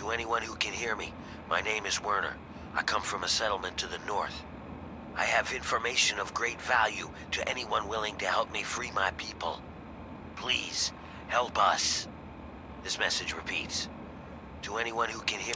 To anyone who can hear me, my name is Werner. I come from a settlement to the north. I have information of great value to anyone willing to help me free my people. Please, help us. This message repeats. To anyone who can hear...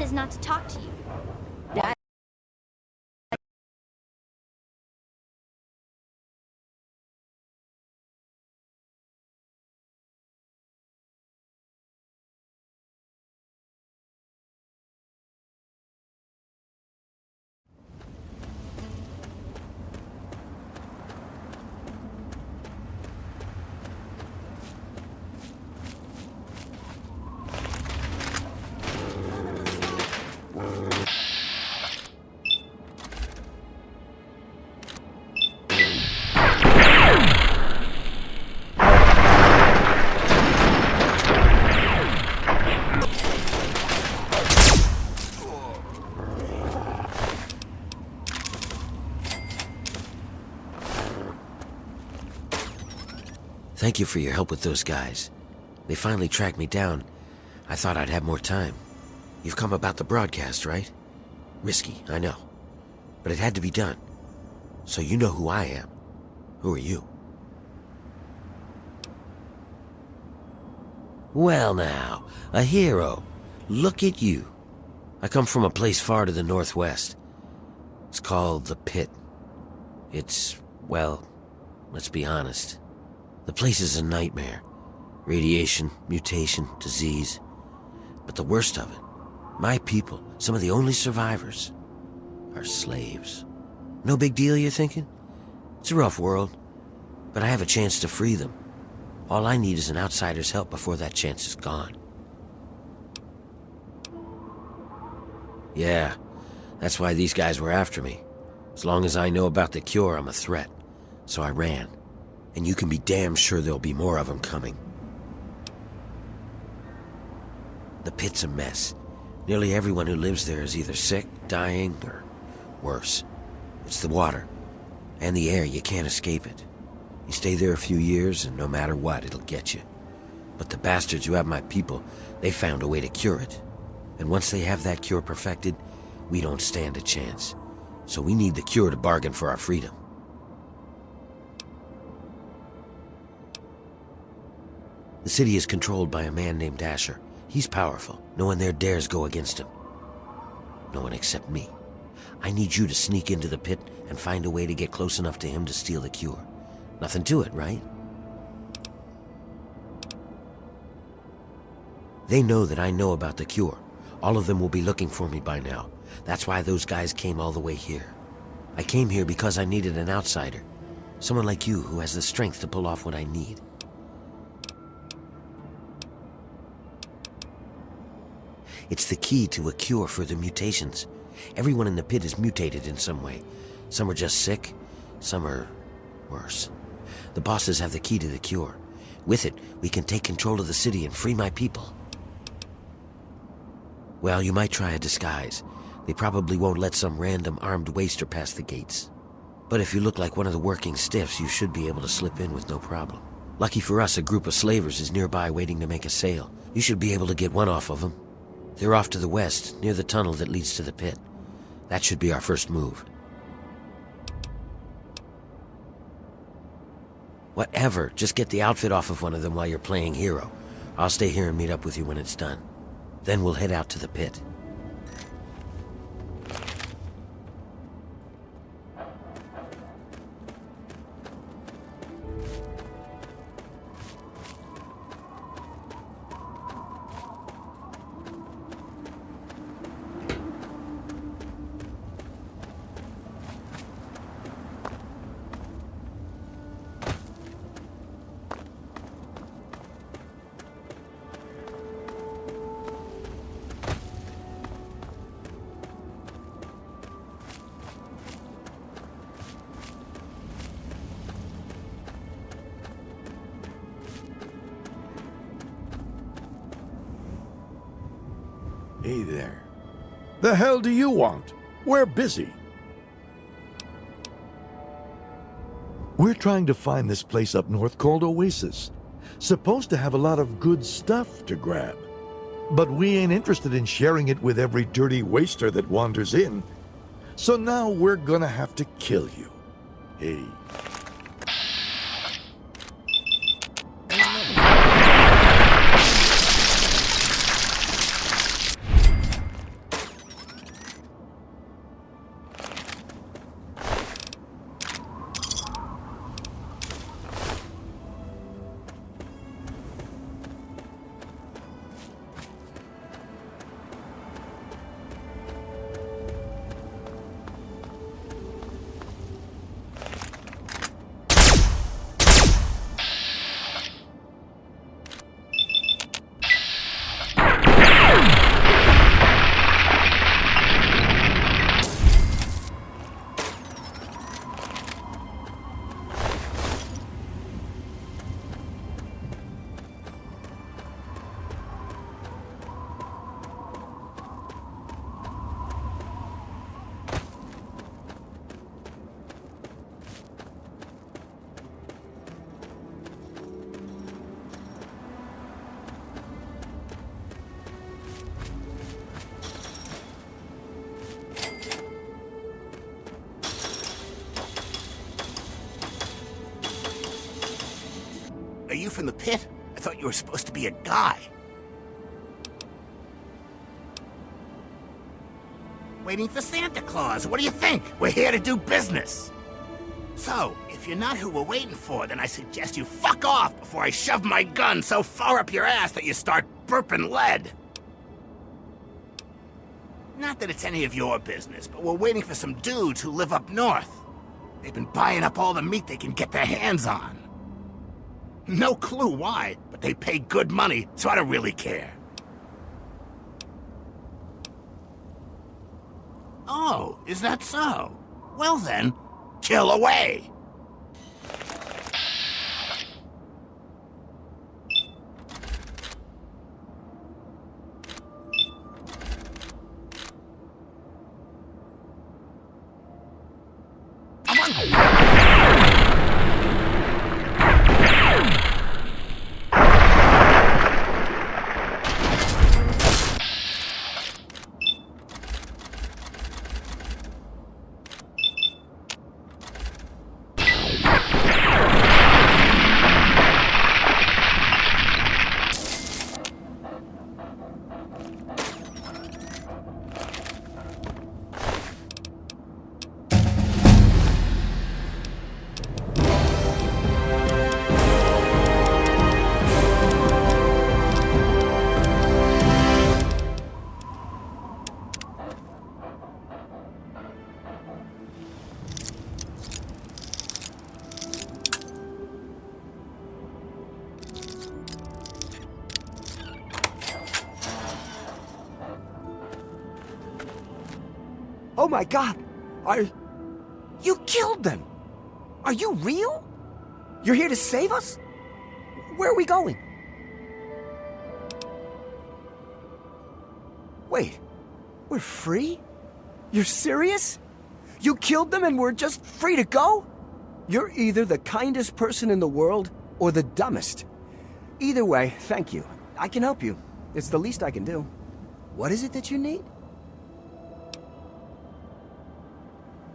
says not to talk to you. Thank you for your help with those guys. They finally tracked me down. I thought I'd have more time. You've come about the broadcast, right? Risky, I know. But it had to be done. So you know who I am. Who are you? Well now, a hero. Look at you. I come from a place far to the northwest. It's called the Pitt. It's, well, let's be honest. The place is a nightmare. Radiation, mutation, disease. But the worst of it, my people, some of the only survivors, are slaves. No big deal, you're thinking? It's a rough world, but I have a chance to free them. All I need is an outsider's help before that chance is gone. Yeah, that's why these guys were after me. As long as I know about the cure, I'm a threat. So I ran. And you can be damn sure there'll be more of them coming. The Pitt's a mess. Nearly everyone who lives there is either sick, dying, or worse. It's the water. And the air, you can't escape it. You stay there a few years, and no matter what, it'll get you. But the bastards who have my people, they found a way to cure it. And once they have that cure perfected, we don't stand a chance. So we need the cure to bargain for our freedom. The city is controlled by a man named Asher. He's powerful. No one there dares go against him. No one except me. I need you to sneak into the Pit and find a way to get close enough to him to steal the cure. Nothing to it, right? They know that I know about the cure. All of them will be looking for me by now. That's why those guys came all the way here. I came here because I needed an outsider. Someone like you who has the strength to pull off what I need. It's the key to a cure for the mutations. Everyone in the Pit is mutated in some way. Some are just sick, some are worse. The bosses have the key to the cure. With it, we can take control of the city and free my people. Well, you might try a disguise. They probably won't let some random armed waster pass the gates. But if you look like one of the working stiffs, you should be able to slip in with no problem. Lucky for us, a group of slavers is nearby waiting to make a sale. You should be able to get one off of them. They're off to the west, near the tunnel that leads to the Pit. That should be our first move. Whatever, just get the outfit off of one of them while you're playing hero. I'll stay here and meet up with you when it's done. Then we'll head out to the Pit. Hey there. The hell do you want? We're busy. We're trying to find this place up north called Oasis. Supposed to have a lot of good stuff to grab. But we ain't interested in sharing it with every dirty waster that wanders in. So now we're gonna have to kill you. Hey. you from the pit? I thought you were supposed to be a guy. Waiting for Santa Claus. What do you think? We're here to do business. So, if you're not who we're waiting for, then I suggest you fuck off before I shove my gun so far up your ass that you start burping lead. Not that it's any of your business, but we're waiting for some dudes who live up north. They've been buying up all the meat they can get their hands on. No clue why, but they pay good money, so I don't really care. Oh, is that so? Well then, kill away! Oh my God! You killed them! Are you real? You're here to save us? Where are we going? Wait, we're free? You're serious? You killed them and we're just free to go? You're either the kindest person in the world or the dumbest. Either way, thank you. I can help you. It's the least I can do. What is it that you need?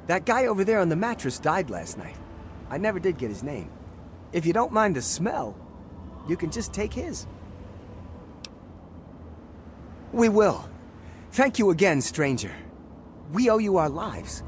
That guy over there on the mattress died last night. I never did get his name. If you don't mind the smell, you can just take his. We will. Thank you again, stranger. We owe you our lives.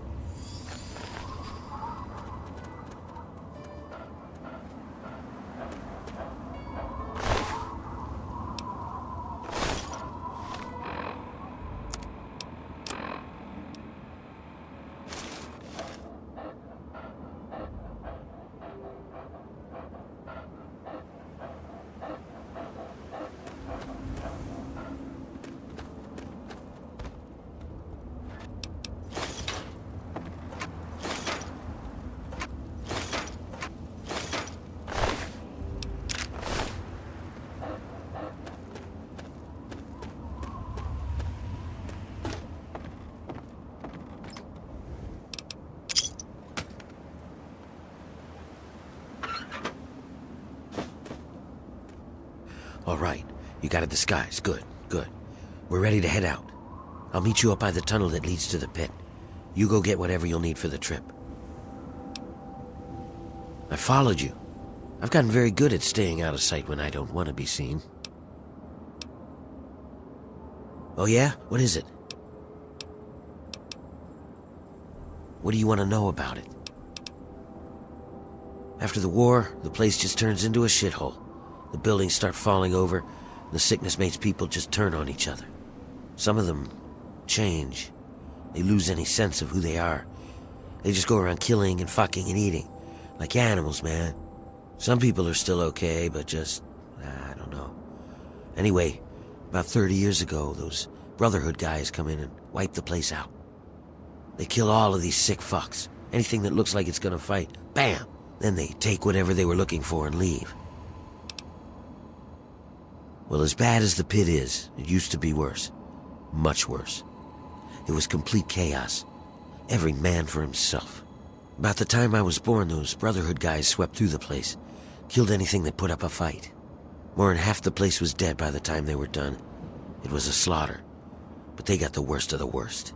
All right, you got a disguise. Good, good. We're ready to head out. I'll meet you up by the tunnel that leads to the pit. You go get whatever you'll need for the trip. I followed you. I've gotten very good at staying out of sight when I don't want to be seen. Oh yeah? What is it? What do you want to know about it? After the war, the place just turns into a shithole. The buildings start falling over, and the sickness makes people just turn on each other. Some of them change. They lose any sense of who they are. They just go around killing and fucking and eating. Like animals, man. Some people are still okay, but just, I don't know. Anyway, about 30 years ago, those Brotherhood guys come in and wipe the place out. They kill all of these sick fucks. Anything that looks like it's gonna fight, bam! Then they take whatever they were looking for and leave. Well, as bad as the pit is, it used to be worse. Much worse. It was complete chaos. Every man for himself. About the time I was born, those Brotherhood guys swept through the place. Killed anything that put up a fight. More than half the place was dead by the time they were done. It was a slaughter. But they got the worst of the worst.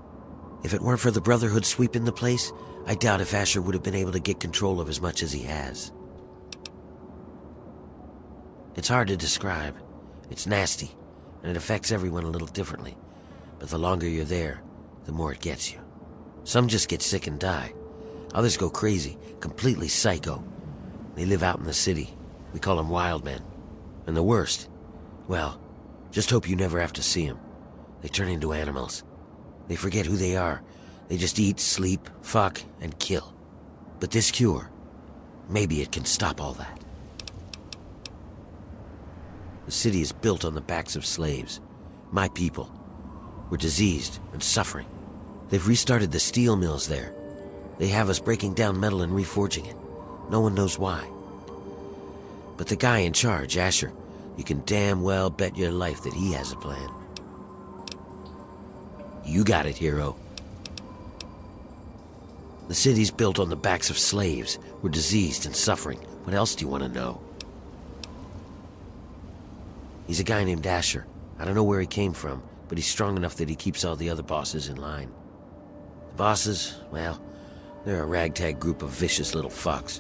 If it weren't for the Brotherhood sweeping the place, I doubt if Asher would have been able to get control of as much as he has. It's hard to describe. It's nasty, and it affects everyone a little differently. But the longer you're there, the more it gets you. Some just get sick and die. Others go crazy, completely psycho. They live out in the city. We call them wild men. And the worst, well, just hope you never have to see them. They turn into animals. They forget who they are. They just eat, sleep, fuck, and kill. But this cure, maybe it can stop all that. The city is built on the backs of slaves. My people. We're diseased and suffering. They've restarted the steel mills there. They have us breaking down metal and reforging it. No one knows why. But the guy in charge, Asher, you can damn well bet your life that he has a plan. You got it, hero. The city's built on the backs of slaves. We're diseased and suffering. What else do you want to know? He's a guy named Asher. I don't know where he came from, but he's strong enough that he keeps all the other bosses in line. The bosses, well, they're a ragtag group of vicious little fucks,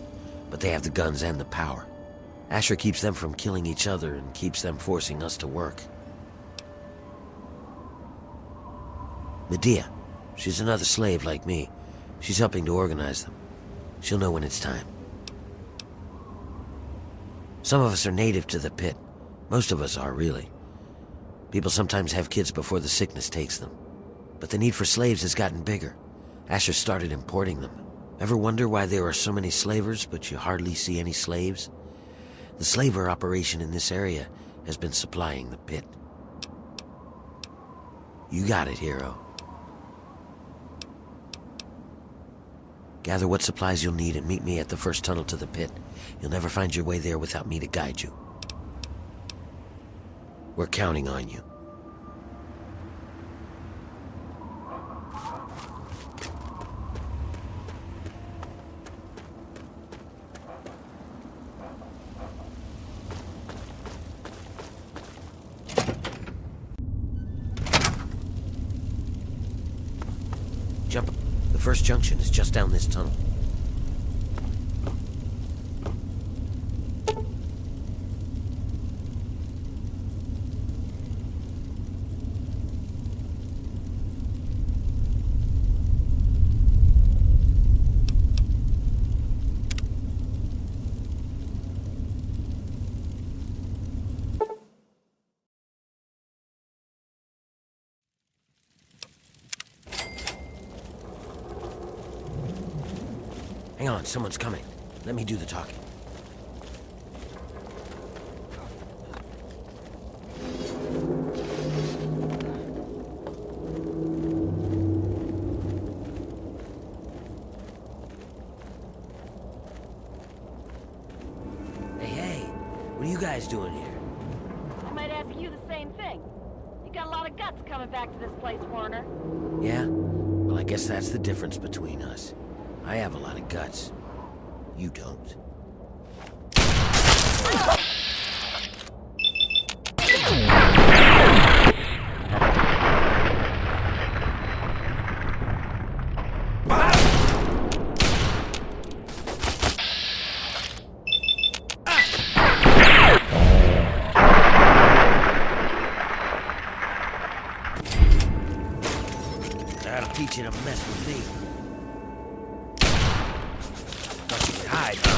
but they have the guns and the power. Asher keeps them from killing each other and keeps them forcing us to work. Medea, she's another slave like me. She's helping to organize them. She'll know when it's time. Some of us are native to the Pit. Most of us are, really. People sometimes have kids before the sickness takes them. But the need for slaves has gotten bigger. Asher started importing them. Ever wonder why there are so many slavers, but you hardly see any slaves? The slaver operation in this area has been supplying the Pit. You got it, hero. Gather what supplies you'll need and meet me at the first tunnel to the Pit. You'll never find your way there without me to guide you. We're counting on you. Jump. The first junction is just down this tunnel. Hang on, someone's coming. Let me do the talking. Hey, what are you guys doing here? I might ask you the same thing. You got a lot of guts coming back to this place, Warner. Yeah? Well, I guess that's the difference between us. I have a lot of guts. You don't. That'll teach you to mess with me. Hide, huh?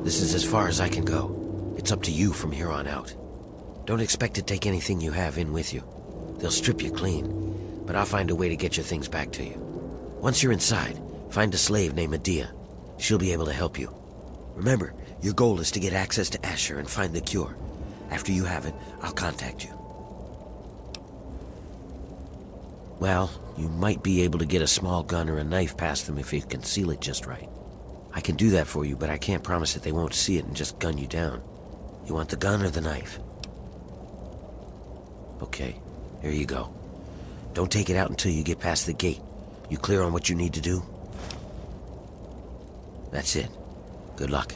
This is as far as I can go. It's up to you from here on out. Don't expect to take anything you have in with you. They'll strip you clean, but I'll find a way to get your things back to you. Once you're inside, find a slave named Medea. She'll be able to help you. Remember, your goal is to get access to Asher and find the cure. After you have it, I'll contact you. Well, you might be able to get a small gun or a knife past them if you conceal it just right. I can do that for you, but I can't promise that they won't see it and just gun you down. You want the gun or the knife? Okay, here you go. Don't take it out until you get past the gate. You clear on what you need to do? That's it. Good luck.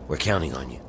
We're counting on you.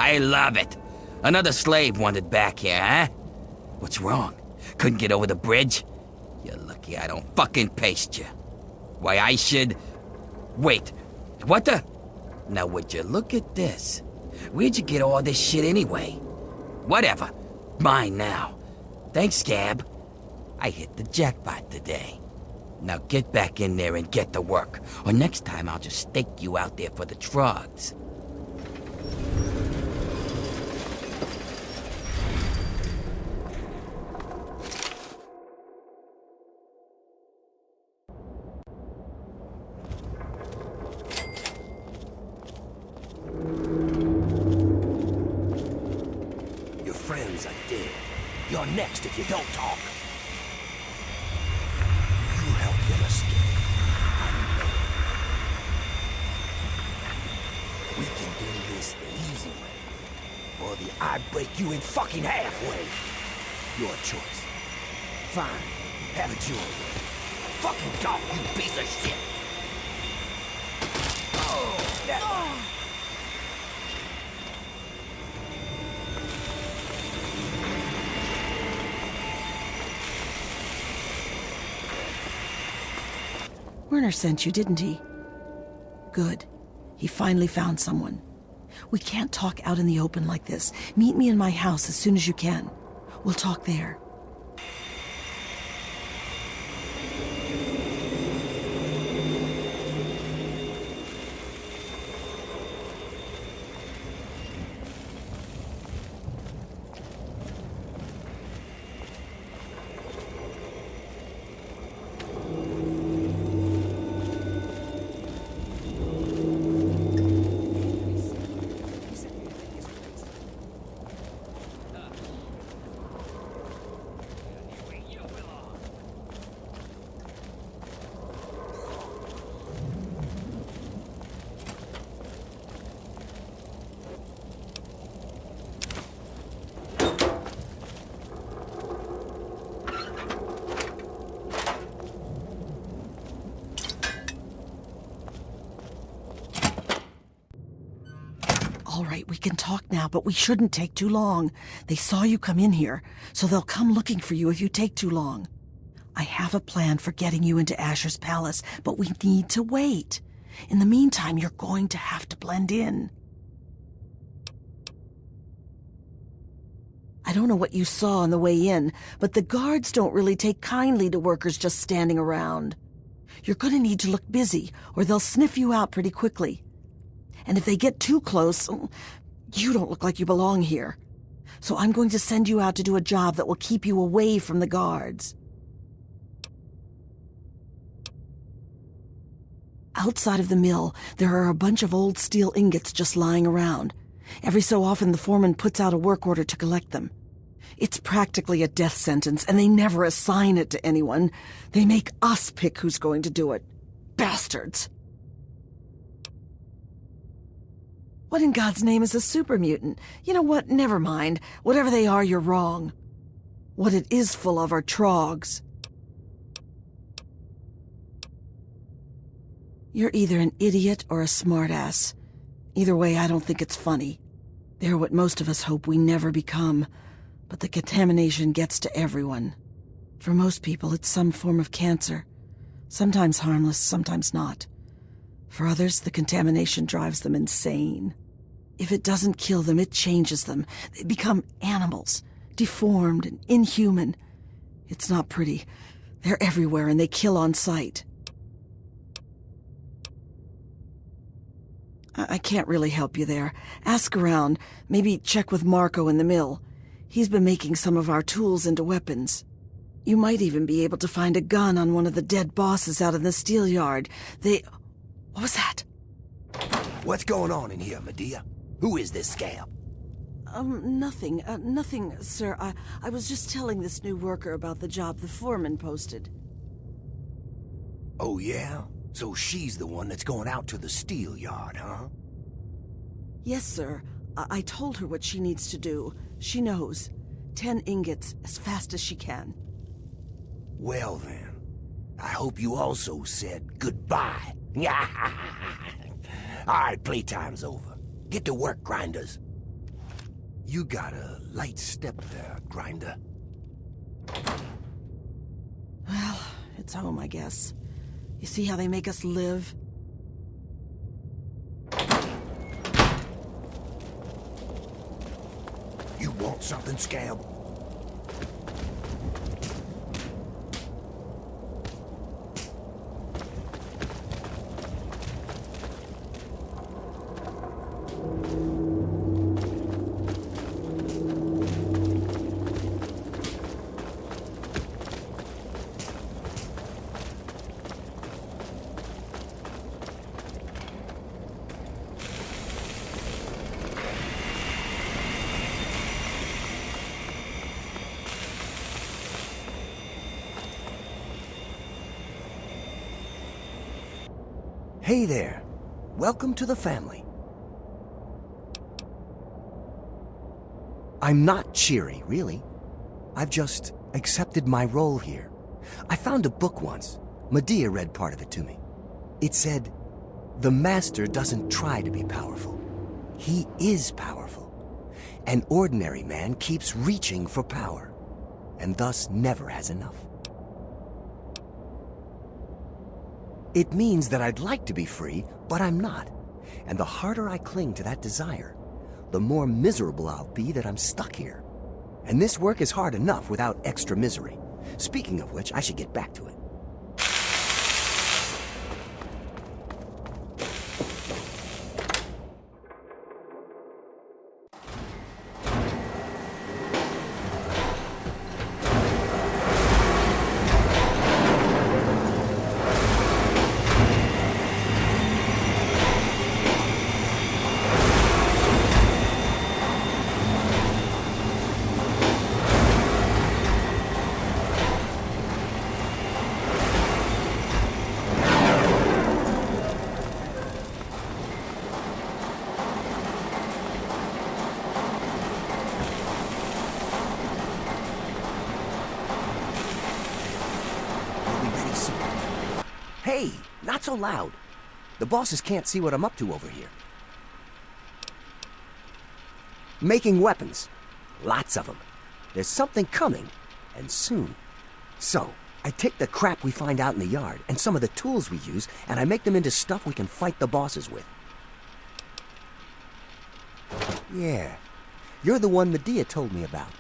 I love it. Another slave wanted back here, huh? What's wrong? Couldn't get over the bridge? You're lucky I don't fucking paste you. Why, I should... Wait, what the... Now would you look at this? Where'd you get all this shit anyway? Whatever. Mine now. Thanks, Scab. I hit the jackpot today. Now get back in there and get to work, or next time I'll just stake you out there for the trogs. Your friends are dead. You're next if you don't talk. You help them escape. We can do this the easy way, or the I break you in fucking halfway. Your choice. Fine, have it your way. Fucking talk, you piece of shit. Werner sent you, didn't he? Good. He finally found someone. We can't talk out in the open like this. Meet me in my house as soon as you can. We'll talk there. All right, we can talk now, but we shouldn't take too long. They saw you come in here, so they'll come looking for you if you take too long. I have a plan for getting you into Asher's palace, but we need to wait. In the meantime, you're going to have to blend in. I don't know what you saw on the way in, but the guards don't really take kindly to workers just standing around. You're going to need to look busy, or they'll sniff you out pretty quickly. And if they get too close, you don't look like you belong here. So I'm going to send you out to do a job that will keep you away from the guards. Outside of the mill, there are a bunch of old steel ingots just lying around. Every so often, the foreman puts out a work order to collect them. It's practically a death sentence, and they never assign it to anyone. They make us pick who's going to do it. Bastards! What in God's name is a super mutant? You know what? Never mind. Whatever they are, you're wrong. What it is full of are trogs. You're either an idiot or a smartass. Either way, I don't think it's funny. They're what most of us hope we never become. But the contamination gets to everyone. For most people, it's some form of cancer. Sometimes harmless, sometimes not. For others, the contamination drives them insane. If it doesn't kill them, it changes them. They become animals, deformed and inhuman. It's not pretty. They're everywhere and they kill on sight. I can't really help you there. Ask around. Maybe check with Marco in the mill. He's been making some of our tools into weapons. You might even be able to find a gun on one of the dead bosses out in the steel yard. What was that? What's going on in here, Medea? Who is this scab? Nothing, sir. I was just telling this new worker about the job the foreman posted. Oh, yeah? So she's the one that's going out to the steel yard, huh? Yes, sir. I told her what she needs to do. She knows. 10 ingots as fast as she can. Well, then. I hope you also said goodbye. All right, playtime's over. Get to work, grinders. You got a light step there, Grinder. Well, it's home, I guess. You see how they make us live? You want something, Scab? Hey there. Welcome to the family. I'm not cheery, really. I've just accepted my role here. I found a book once. Medea read part of it to me. It said, "The master doesn't try to be powerful. He is powerful. An ordinary man keeps reaching for power, and thus never has enough." It means that I'd like to be free, but I'm not. And the harder I cling to that desire, the more miserable I'll be that I'm stuck here. And this work is hard enough without extra misery. Speaking of which, I should get back to it. Hey, not so loud. The bosses can't see what I'm up to over here. Making weapons. Lots of them. There's something coming, and soon. So, I take the crap we find out in the yard, and some of the tools we use, and I make them into stuff we can fight the bosses with. Yeah, you're the one Medea told me about.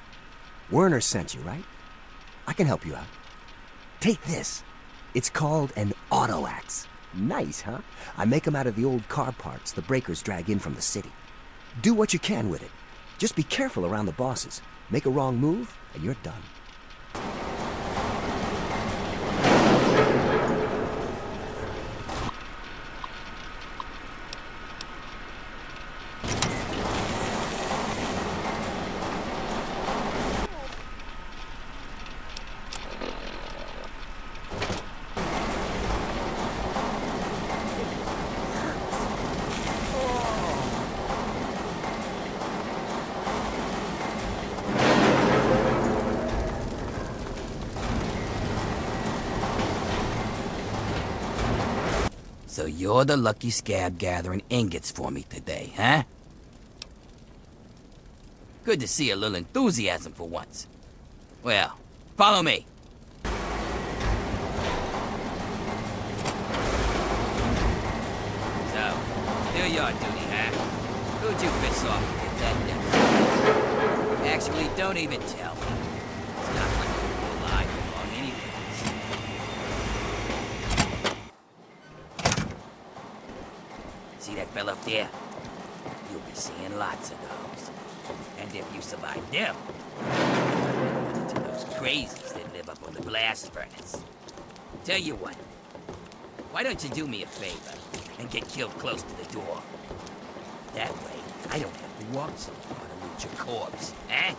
Werner sent you, right? I can help you out. Take this. It's called an auto axe. Nice, huh? I make them out of the old car parts the breakers drag in from the city. Do what you can with it. Just be careful around the bosses. Make a wrong move, and you're done. So you're the lucky scab gathering ingots for me today, huh? Good to see a little enthusiasm for once. Well, follow me. So, do your duty, huh? Who'd you piss off to get that done? Actually, don't even tell me. It's not like you'll be alive for long anyways. See that fella up there? You'll be seeing lots of those. And if you survive them, you'll run into those crazies that live up on the blast furnace. Tell you what, why don't you do me a favor and get killed close to the door? That way, I don't have to walk so far to loot your corpse, eh?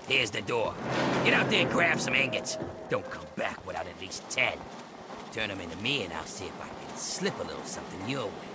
Here's the door. Get out there and grab some ingots. Don't come back without at least 10. Turn them into me and I'll see if I can slip a little something your way.